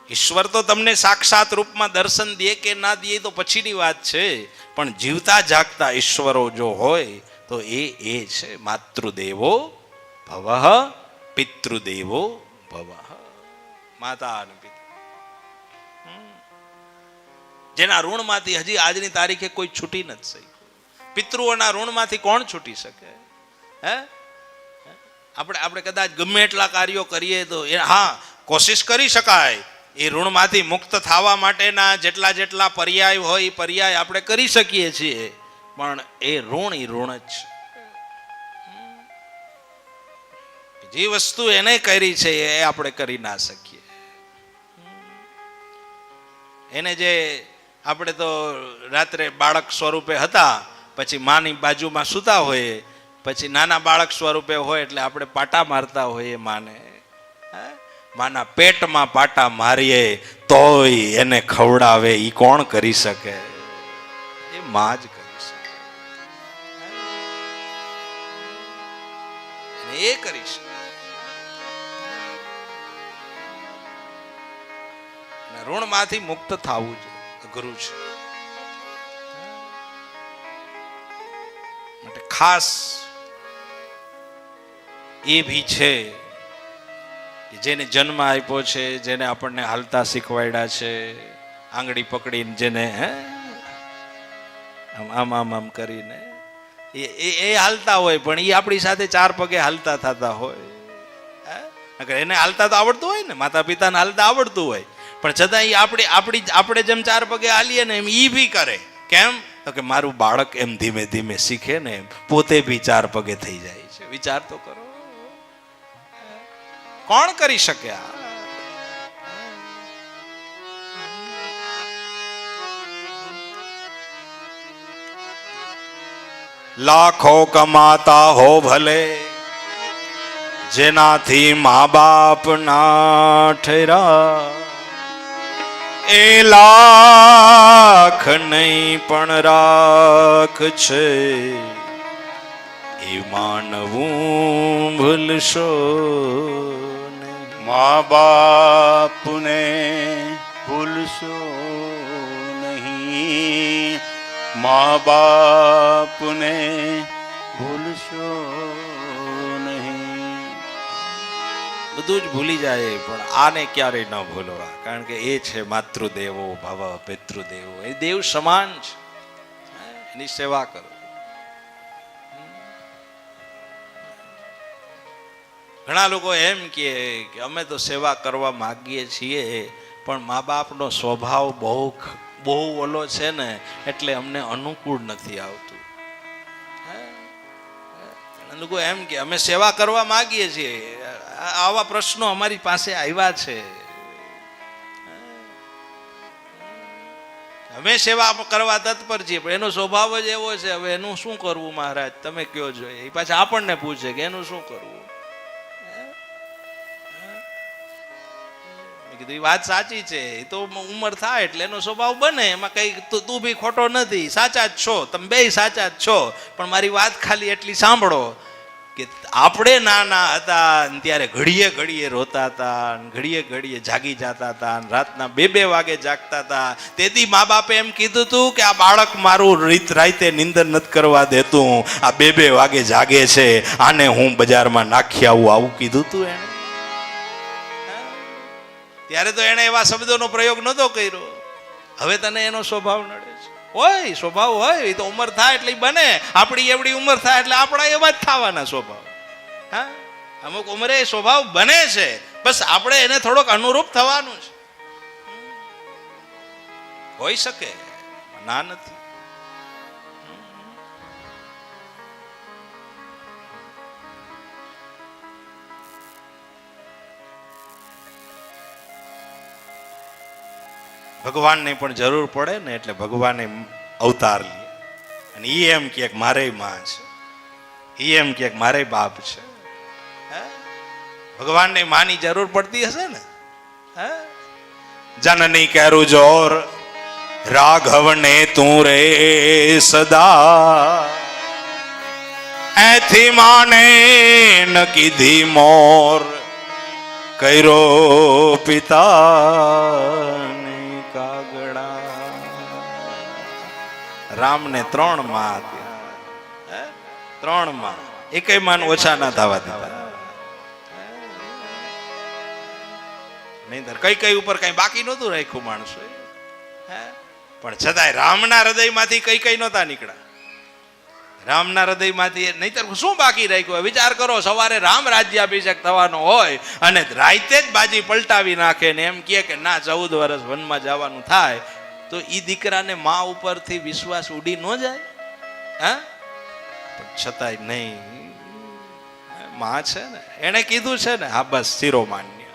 ઈશ્વર તો તમને સાક્ષાત રૂપમાં દર્શન દે કે ના દે તો પછીની વાત છે, પણ જીવતા જાગતા ઈશ્વરો જો હોય તો એ છે માતૃદેવો ભવઃ પિતૃદેવો ભવઃ. માતા અને પિતા જેના ઋણમાંથી હજી આજની તારીખે કોઈ છૂટી નથી શક્યું. પિતૃઓના ઋણમાંથી કોણ છૂટી શકે? હે, આપણે કદાચ ગમે એટલા કાર્યો કરીએ તો હા કોશિશ કરી શકાય એ ઋણમાંથી મુક્ત થવા માટેના જેટલા પર્યાય હોય એ પર્યાય આપણે કરી શકીએ છીએ, પણ એ ઋણ જ છે. જે વસ્તુ એને કરી છે એ આપણે કરી ના શકીએ. એને જે આપણે તો રાત્રે બાળક સ્વરૂપે હતા, પછી માની બાજુમાં સૂતા હોઈએ, પછી નાના બાળક સ્વરૂપે હોય એટલે આપણે પાટા મારતા હોઈએ માને. માના પેટમાં પાટા મારીએ તોય એને ખવડાવે એ કોણ કરી શકે? એ માં જ કરી શકે. એ કરી શકે. ઋણમાંથી મુક્ત થવું છે, અઘરું છે. માટે ખાસ એ ભી છે જેને જન્મ આપ્યો છે, જેને આપણને હાલતા શીખવાડ્યા છે, આંગળી પકડીને જેને આમ આમ આમ કરીને એ હાલતા હોય, પણ એ આપણી સાથે ચાર પગે હાલતા થતા હોય. એને હાલતા તો આવડતું હોય ને, માતા પિતાને હાલતા આવડતું હોય, પણ છતાં એ આપણે જેમ ચાર પગે હાલીએ ને એમ ઈ ભી કરે. કેમ? તો કે મારું બાળક એમ ધીમે ધીમે શીખે ને પોતે ભી ચાર પગે થઈ જાય છે. વિચાર તો કરો, કોણ કરી શકે આ? લાખો કમાતા હો ભલે, જેનાથી મા બાપ ના ઠેરા, એ લાખ નહીં પણ રાખ છે, એ માનવું ભૂલશો. મા બાપને ભૂલશો નહીં, મા બાપને ભૂલશો નહીં. બધું જ ભૂલી જાય પણ આને ક્યારેય ન ભૂલવા, કારણ કે એ છે માતૃદેવો ભવ પિતૃદેવો. એ દેવ સમાન છે, એની સેવા કરો. ઘણા લોકો એમ કે અમે તો સેવા કરવા માંગીએ છીએ, પણ મા બાપનો સ્વભાવ બહુ ઓલો છે ને એટલે અમને અનુકૂળ નથી આવતું. લોકો એમ કે અમે સેવા કરવા માંગીએ છીએ, આવા પ્રશ્નો અમારી પાસે આવ્યા છે. અમે સેવા કરવા તત્પર છીએ, પણ એનો સ્વભાવ જ એવો છે. હવે એનું શું કરવું મહારાજ, તમે કયો જોઈએ. એ પાછા આપણને પૂછે કે એનું શું કરવું. કીધું વાત સાચી છે, એ તો ઉંમર થાય એટલે એનો સ્વભાવ બને, એમાં કઈ તું બી ખોટો નથી, સાચા જ છો, તમે બે સાચા જ છો. પણ મારી વાત ખાલી એટલી સાંભળો કે આપણે નાના હતા ત્યારે ઘડીએ ઘડીએ રોતા હતા, ઘડીએ ઘડીએ જાગી જતા હતા, રાતના 2-2 વાગે જાગતા હતા. તેથી મા બાપે એમ કીધું હતું કે આ બાળક મારું રાતે નિંદર નથી કરવા દેતું, આ 2-2 વાગે જાગે છે, આને હું બજારમાં નાખી આવું કીધું હતું એને. ત્યારે તો એને એવા શબ્દોનો પ્રયોગ નહોતો કર્યો. હવે તને એનો સ્વભાવ નડે છે? હોય સ્વભાવ હોય, એ તો ઉંમર થાય એટલે બને. આપણી એવડી ઉંમર થાય એટલે આપણા એવા જ થવાના સ્વભાવ. હા, અમુક ઉંમરે સ્વભાવ બને છે, બસ આપણે એને થોડોક અનુરૂપ થવાનું છે. હોઈ શકે, ના નથી. ભગવાનને પણ જરૂર પડે ને એટલે ભગવાને અવતાર લે. અને એ એમ કે મારે માં છે, એ એમ કે મારે બાપ છે. ભગવાનને માની જરૂર પડતી હશે ને. જનની કરું જોર રાઘવને તું રે સદા, એથી માને ન કીધી મોર, કૈરો પિતાને કાગડા. રામને 3 માં હતા, 3 માં એકેય માન ઓછા ના થવા દીધા. નહીંતર કઈ ઉપર કઈ બાકી નહોતું રાખ્યું માણસો, પણ છતાંય રામના હૃદયમાંથી કઈ નહોતા નીકળ્યા. રામના હૃદયમાંથી નહીંતર શું બાકી રાખ્યું? વિચાર કરો, સવારે રામ રાજ્યાભિષેક થવાનો હોય અને રાતે જ બાજી પલટાવી નાખે ને એમ કહે કે ના 14 વર્ષ વનમાં જવાનું થાય, તો ઈ દીકરાને મા ઉપરથી વિશ્વાસ ઉડી ન જાય? હા, પણ છતાંય નહીં. માં છે ને, એને કીધું છે ને, હા બસ શિરોમાન્ય.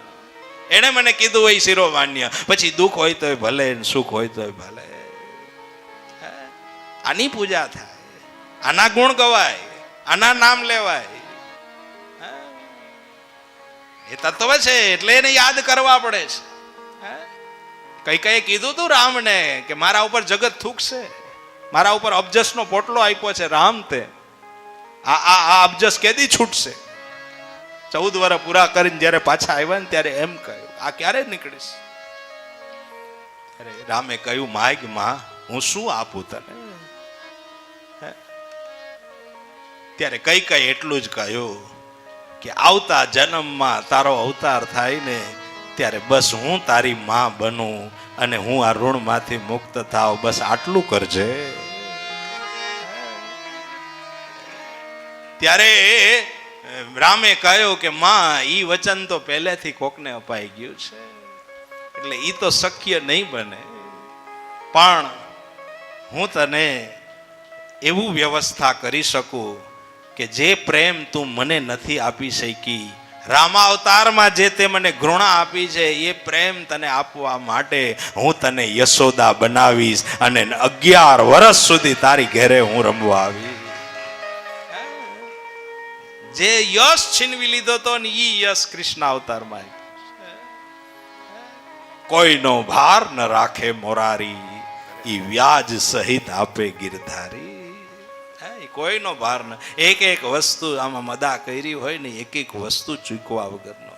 એને મને કીધું હોય શિરોમાન્ય, પછી દુઃખ હોય તોય ભલે, સુખ હોય તોય ભલે. આની પૂજા થાય, આના ગુણ ગવાય, આના નામ લેવાય. એ તત્વ છે એટલે એને યાદ કરવા પડે છે. કઈ કીધું તું રામને કે મારા ઉપર જગત થૂકશે, મારા ઉપર અબજસનો પોટલો આપ્યો છે રામ, તે આ અબજસ કેદી છૂટશે? 14 વર્ષ પૂરા કરીને જયારે પાછા આવ્યા ને ત્યારે એમ કહ્યું, આ ક્યારે નીકળીશ? અરે રામે કહ્યું, માગ માં હું શું આપું તને? ત્યારે કઈ એટલું જ કહ્યું કે આવતા જન્મમાં તારો અવતાર થાય ને ત્યારે બસ હું તારી માં બનું અને હું આ ઋણમાંથી મુક્ત થાવ, બસ આટલું કરજે. ત્યારે રામે કહ્યું કે માં ઈ વચન તો પહેલેથી કોકને અપાઈ ગયું છે, એટલે ઈ તો શક્ય નહીં બને, પણ હું તને એવું વ્યવસ્થા કરી શકું કે જે પ્રેમ તું મને નથી આપી શકી, રામા અવતારમાં જે તે મને ઘૃણા આપી છે, એ પ્રેમ તને આપવા માટે હું તને યશોદા બનાવીશ અને 11 વર્ષ સુધી તારી ઘરે હું રમવા આવીશ. જે યશ છીનવી લીધો તો ને ઈ યશ કૃષ્ણ અવતારમાં. કોઈનો ભાર ન રાખે મોરારી, ઈ વ્યાજ સહિત આપે ગિરધારી. કોઈનો ભાર ન, એક વસ્તુ આમાં મદા કરી હોય ને, એક વસ્તુ ચૂકવા વગરનો.